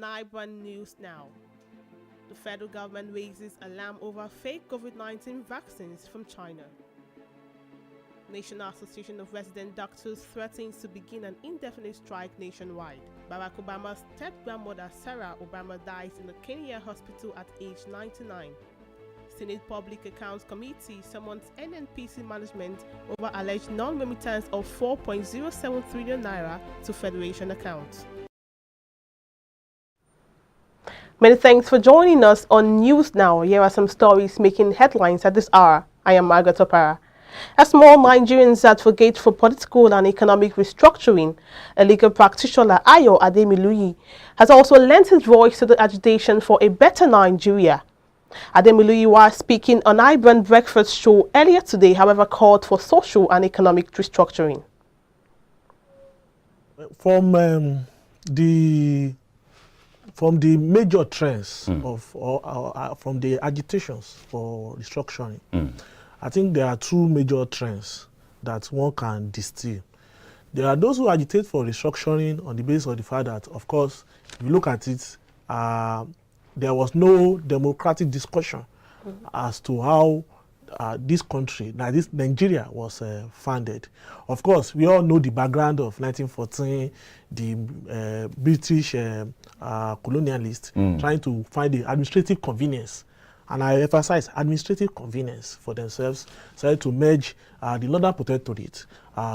On iBrand News now, the federal government raises alarm over fake Covid-19 vaccines from China. National Association of Resident Doctors threatens to begin an indefinite strike nationwide. Barack Obama's step-grandmother Sarah Obama dies in a Kenya hospital at age 99. Senate Public Accounts Committee summons NNPC management over alleged non-remittance of 4.07 trillion naira to Federation accounts. Many thanks for joining us on News Now. Here are some stories making headlines at this hour. I am Margaret Opara. As more Nigerians advocate for political and economic restructuring, a legal practitioner, Ayo Ademiluyi, has also lent his voice to the agitation for a better Nigeria. Ademiluyi, while speaking on iBrand Breakfast Show earlier today, however, called for social and economic restructuring. From the major trends from the agitations for restructuring, I think there are two major trends that one can distill. There are those who agitate for restructuring on the basis of the fact that, of course, if you look at it, there was no democratic discussion as to how this country, this Nigeria, was founded. Of course, we all know the background of 1914, the British colonialists trying to find the administrative convenience. And I emphasize administrative convenience for themselves, so to merge the Northern Protectorate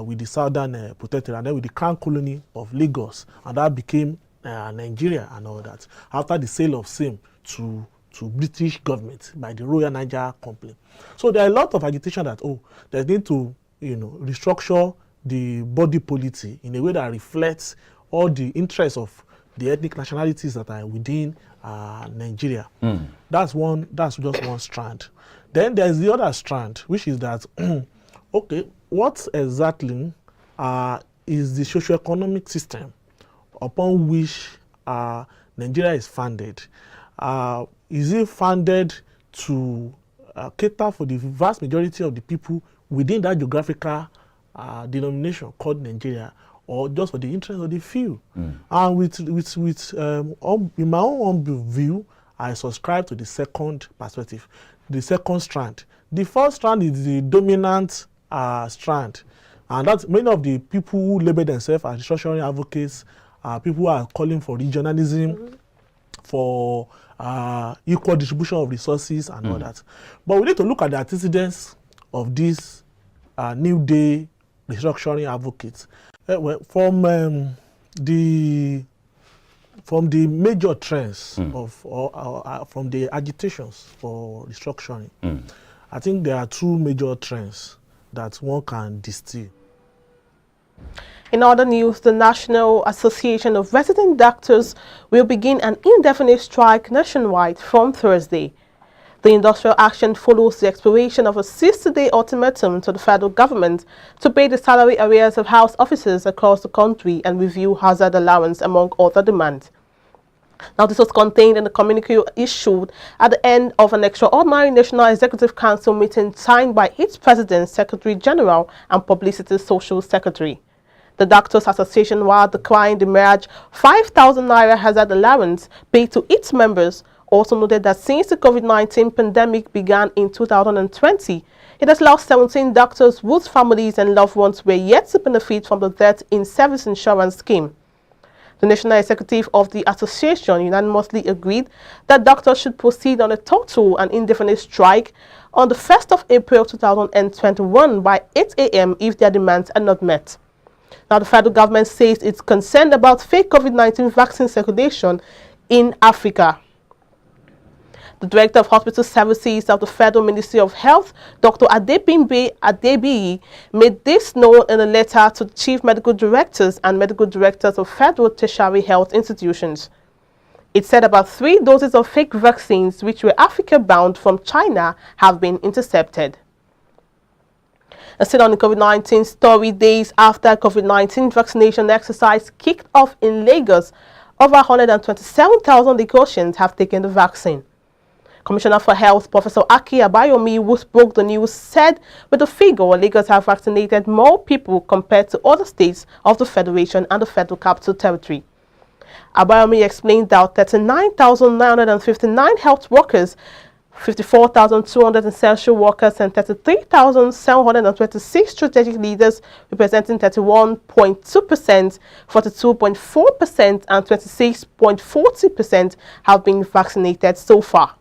with the Southern Protectorate, and then with the Crown Colony of Lagos, and that became Nigeria and all that, after the sale of same to British government by the Royal Niger Company. So there are a lot of agitation that, they need to, restructure the body policy in a way that reflects all the interests of the ethnic nationalities that are within Nigeria. That's just one strand. Then there's the other strand, which is that, okay, what exactly is the socioeconomic system upon which Nigeria is founded? Is it founded to cater for the vast majority of the people within that geographical denomination called Nigeria, or just for the interest of the few? And in my own view, I subscribe to the second perspective, the second strand. The first strand is the dominant strand, and that's many of the people who label themselves as restructuring advocates, people who are calling for regionalism, for equal distribution of resources and all that. But we need to look at the antecedents of these new day restructuring advocates. From the major trends from the agitations for restructuring, I think there are two major trends that one can distill. In other news, the National Association of Resident Doctors will begin an indefinite strike nationwide from Thursday. The industrial action follows the expiration of a 60-day ultimatum to the federal government to pay the salary arrears of house officers across the country and review hazard allowance, among other demands. Now, this was contained in the communique issued at the end of an extraordinary National Executive Council meeting signed by its President, Secretary General, and Publicity Social Secretary. The Doctors Association, while decrying the merged 5,000 naira hazard allowance paid to its members, also noted that since the COVID-19 pandemic began in 2020, it has lost 17 doctors whose families and loved ones were yet to benefit from the death in service insurance scheme. The national executive of the association unanimously agreed that doctors should proceed on a total and indefinite strike on the 1st of April 2021 by 8 a.m. if their demands are not met. Now, the federal government says it's concerned about fake COVID-19 vaccine circulation in Africa. The Director of Hospital Services of the Federal Ministry of Health, Dr. Adebimbe Adebiyi, made this known in a letter to Chief Medical Directors and Medical Directors of Federal Tertiary Health Institutions. It said about 3 doses of fake vaccines, which were Africa-bound from China, have been intercepted. And still on the COVID-19 story, days after COVID-19 vaccination exercise kicked off in Lagos, over 127,000 Lagosians have taken the vaccine. Commissioner for Health, Professor Aki Abayomi, who spoke the news, said with the figure, Lagos have vaccinated more people compared to other states of the Federation and the Federal Capital Territory. Abayomi explained that 39,959 health workers, 54,200 essential workers and 33,726 strategic leaders representing 31.2%, 42.4% and 26.40% have been vaccinated so far.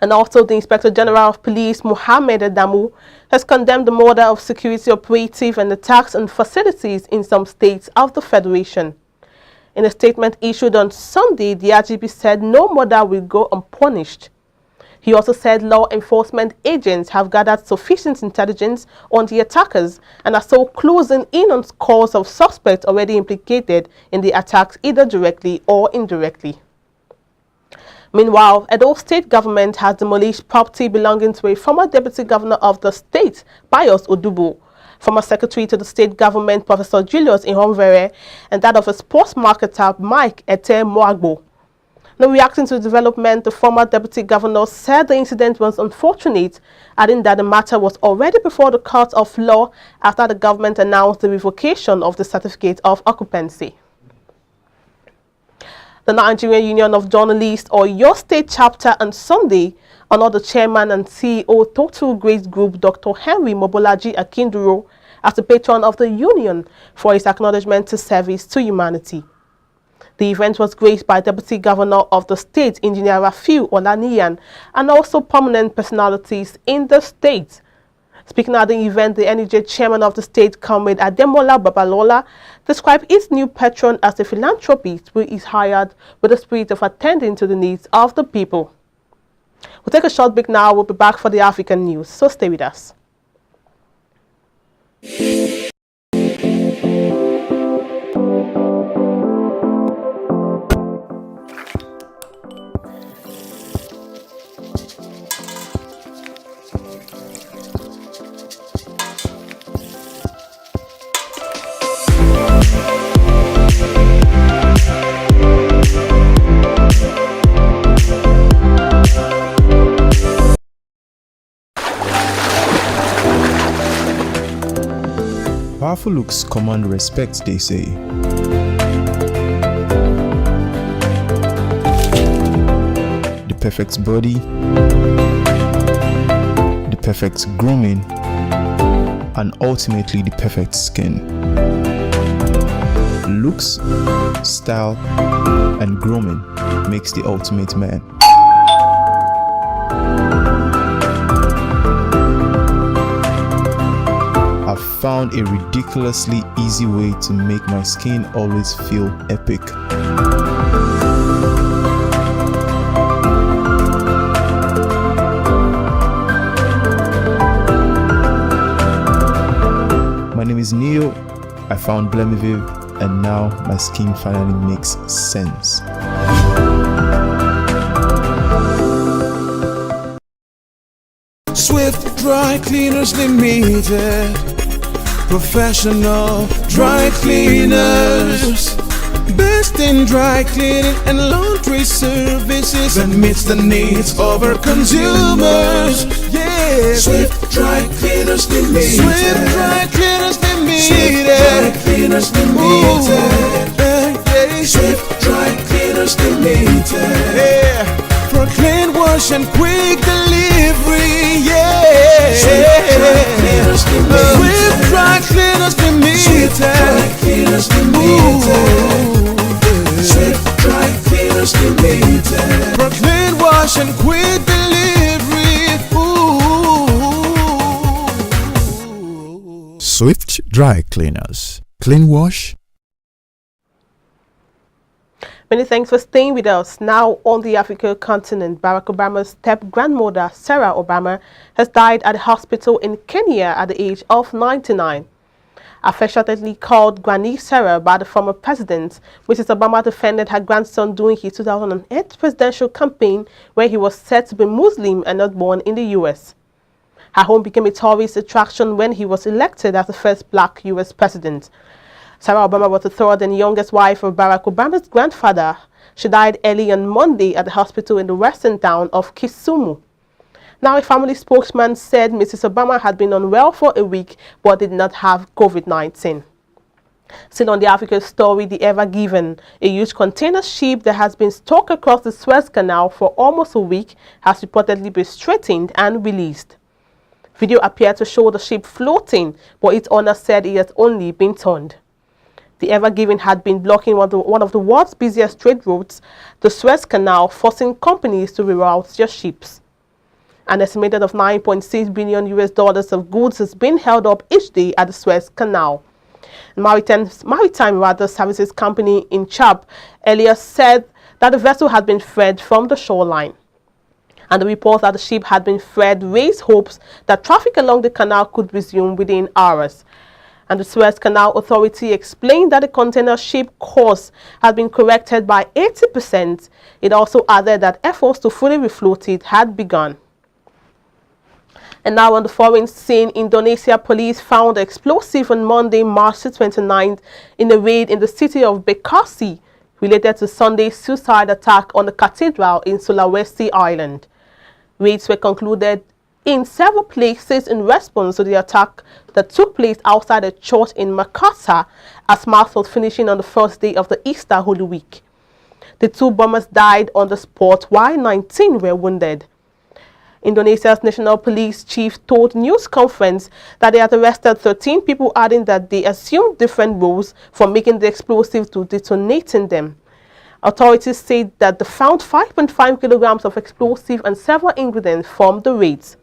And also, the Inspector General of Police, Mohammed Adamu, has condemned the murder of security operative and attacks on facilities in some states of the Federation. In a statement issued on Sunday, the IGP said no murder will go unpunished. He also said law enforcement agents have gathered sufficient intelligence on the attackers and are so closing in on scores of suspects already implicated in the attacks either directly or indirectly. Meanwhile, Edo State government has demolished property belonging to a former deputy governor of the state, Pius Odubo, former secretary to the state government, Professor Julius Ihonvere, and that of a sports marketer, Mike Ete Moagbo. Now, reacting to the development, the former deputy governor said the incident was unfortunate, adding that the matter was already before the court of law after the government announced the revocation of the certificate of occupancy. The Nigerian Union of Journalists, or your state chapter, on Sunday honored the chairman and CEO Total Grace Group, Dr. Henry Mobolaji Akinduro, as the patron of the union for his acknowledgement to service to humanity. The event was graced by Deputy Governor of the state, Engineer Rafiu Olaniyan, and also prominent personalities in the state. Speaking at the event, the NEJ chairman of the state, Comrade Ademola Babalola, described its new patron as a philanthropist who is hired with the spirit of attending to the needs of the people. We'll take a short break now. We'll be back for the African news, so stay with us. Powerful looks command respect, they say. The perfect body, the perfect grooming, and ultimately the perfect skin. Looks, style, and grooming makes the ultimate man. I've found a ridiculously easy way to make my skin always feel epic. My name is Neo. I found Blemiviv, and now my skin finally makes sense. Swift Dry Cleaners Limited, professional dry cleaners, best in dry cleaning and laundry services, and meets the needs of our consumers. Yeah, Swift Dry Cleaners Limited. Swift Dry Cleaners Limited. Swift Dry Cleaners Limited. Yeah. Swift Dry Cleaners Limited. Yeah, for clean wash and quick delivery. Yeah, Swift Dry Cleaners Limited. Swift Dry Cleaners Limited. Swift Dry Cleaners Limited. For clean wash and quick delivery. Ooh. Swift Dry Cleaners. Clean wash. Many thanks for staying with us. Now on the African continent, Barack Obama's step-grandmother, Sarah Obama, has died at a hospital in Kenya at the age of 99. Affectionately called Granny Sarah by the former president, Mrs. Obama defended her grandson during his 2008 presidential campaign, where he was said to be Muslim and not born in the U.S. Her home became a tourist attraction when he was elected as the first black U.S. president. Sarah Obama was the third and youngest wife of Barack Obama's grandfather. She died early on Monday at the hospital in the western town of Kisumu. Now, a family spokesman said Mrs. Obama had been unwell for a week but did not have COVID-19. Still on the Africa story, the Ever Given, a huge container ship that has been stuck across the Suez Canal for almost a week, has reportedly been straightened and released. Video appeared to show the ship floating, but its owner said it has only been turned. The Ever Given had been blocking one of the world's busiest trade routes, the Suez Canal, forcing companies to reroute their ships. An estimated of $9.6 billion of goods is being held up each day at the Suez Canal. Maritime Services Company in Chab earlier said that the vessel had been freed from the shoreline. And the report that the ship had been freed raised hopes that traffic along the canal could resume within hours. And the Suez Canal Authority explained that the container ship course had been corrected by 80%. It also added that efforts to fully refloat it had begun. And now on the foreign scene, Indonesia police found explosive on Monday, March 29th, in a raid in the city of Bekasi, related to Sunday's suicide attack on the cathedral in Sulawesi Island. Raids were concluded in several places in response to the attack that took place outside a church in Makassar as Mass was finishing on the first day of the Easter Holy Week. The 2 bombers died on the spot while 19 were wounded. Indonesia's National Police Chief told news conference that they had arrested 13 people, adding that they assumed different roles from making the explosives to detonating them. Authorities said that they found 5.5 kilograms of explosive and several ingredients from the raids.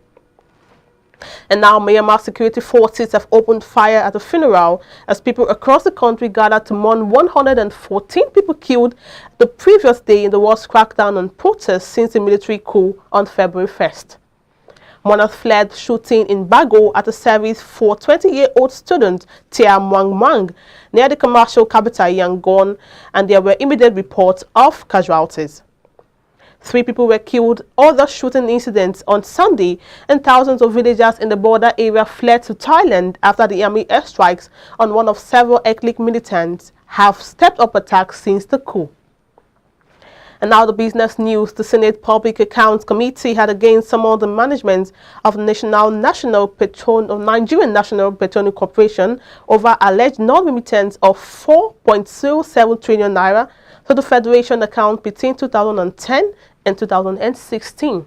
And now Myanmar security forces have opened fire at a funeral as people across the country gathered to mourn 114 people killed the previous day in the worst crackdown on protests since the military coup on February 1st. Mourners fled shooting in Bago at a service for 20-year-old student Tia Muang Muang near the commercial capital Yangon, and there were immediate reports of casualties. 3 people were killed. Other shooting incidents on Sunday, and thousands of villagers in the border area fled to Thailand after the army airstrikes on one of several ethnic militants have stepped up attacks since the coup. And now the business news. The Senate Public Accounts Committee had again summoned the management of Nigerian National Petroleum Corporation over alleged non-remittance of 4.07 trillion naira to the Federation account between 2010 and 2016.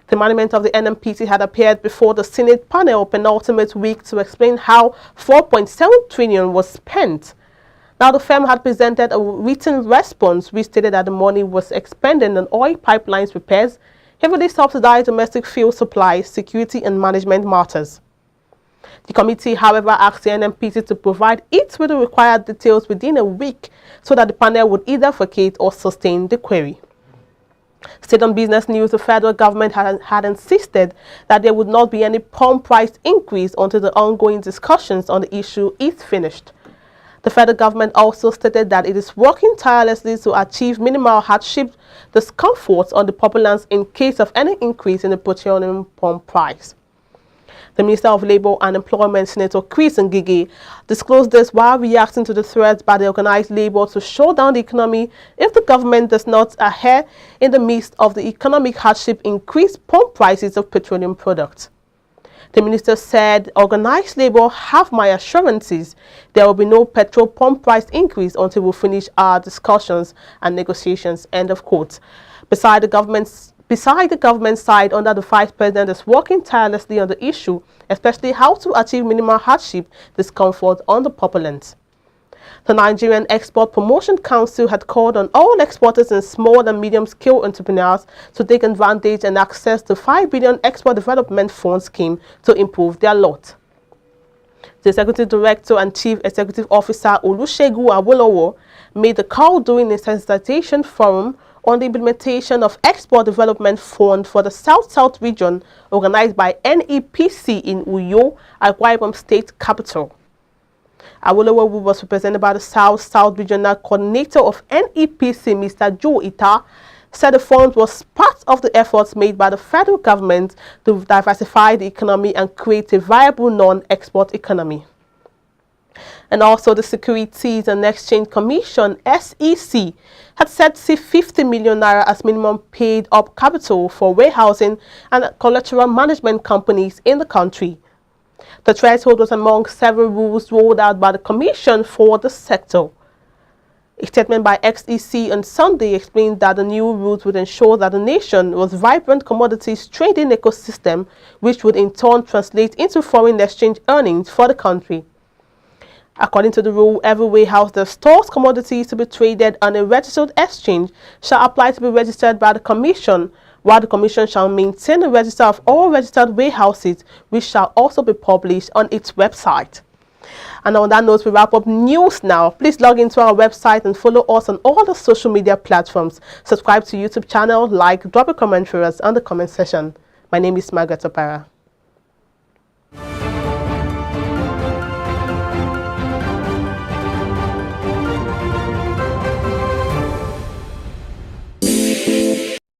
The management of the NMPT had appeared before the Senate panel penultimate week to explain how 4.7 trillion was spent. Now, the firm had presented a written response which stated that the money was expended on oil pipelines repairs, heavily subsidized domestic fuel supply, security and management matters. The committee, however, asked the NMPT to provide it with the required details within a week so that the panel would either vacate or sustain the query. State on business news, the federal government had insisted that there would not be any pump price increase until the ongoing discussions on the issue is finished. The federal government also stated that it is working tirelessly to achieve minimal hardship discomforts on the populace in case of any increase in the petroleum pump price. The Minister of Labour and Employment, Senator Chris Ngige, disclosed this while reacting to the threats by the organized labour to shut down the economy if the government does not adhere in the midst of the economic hardship increase pump prices of petroleum products. The minister said, organized labour have my assurances there will be no petrol pump price increase until we finish our discussions and negotiations, end of quote. Beside the government side, under the Vice President is working tirelessly on the issue, especially how to achieve minimal hardship discomfort on the populace. The Nigerian Export Promotion Council had called on all exporters and small and medium-scale entrepreneurs to take advantage and access the 5 billion Export Development Fund scheme to improve their lot. The Executive Director and Chief Executive Officer Olusegun Awolowo made the call during a sensitization forum on the implementation of Export Development Fund for the South-South region organized by NEPC in Uyo, Akwa Ibom State Capital. Awolowo, who was represented by the South-South Regional Coordinator of NEPC, Mr. Joe Ita, said the fund was part of the efforts made by the federal government to diversify the economy and create a viable non-export economy. And also the Securities and Exchange Commission, SEC, had set 50 million naira as minimum paid-up capital for warehousing and collateral management companies in the country. The threshold was among several rules rolled out by the Commission for the sector. A statement by XEC on Sunday explained that the new rules would ensure that the nation was vibrant commodities trading ecosystem, which would in turn translate into foreign exchange earnings for the country. According to the rule, every warehouse that stores commodities to be traded on a registered exchange shall apply to be registered by the Commission, while the Commission shall maintain a register of all registered warehouses, which shall also be published on its website. And on that note, we wrap up news now. Please log into our website and follow us on all the social media platforms. Subscribe to YouTube channel, like, drop a comment for us on the comment section. My name is Margaret Opara.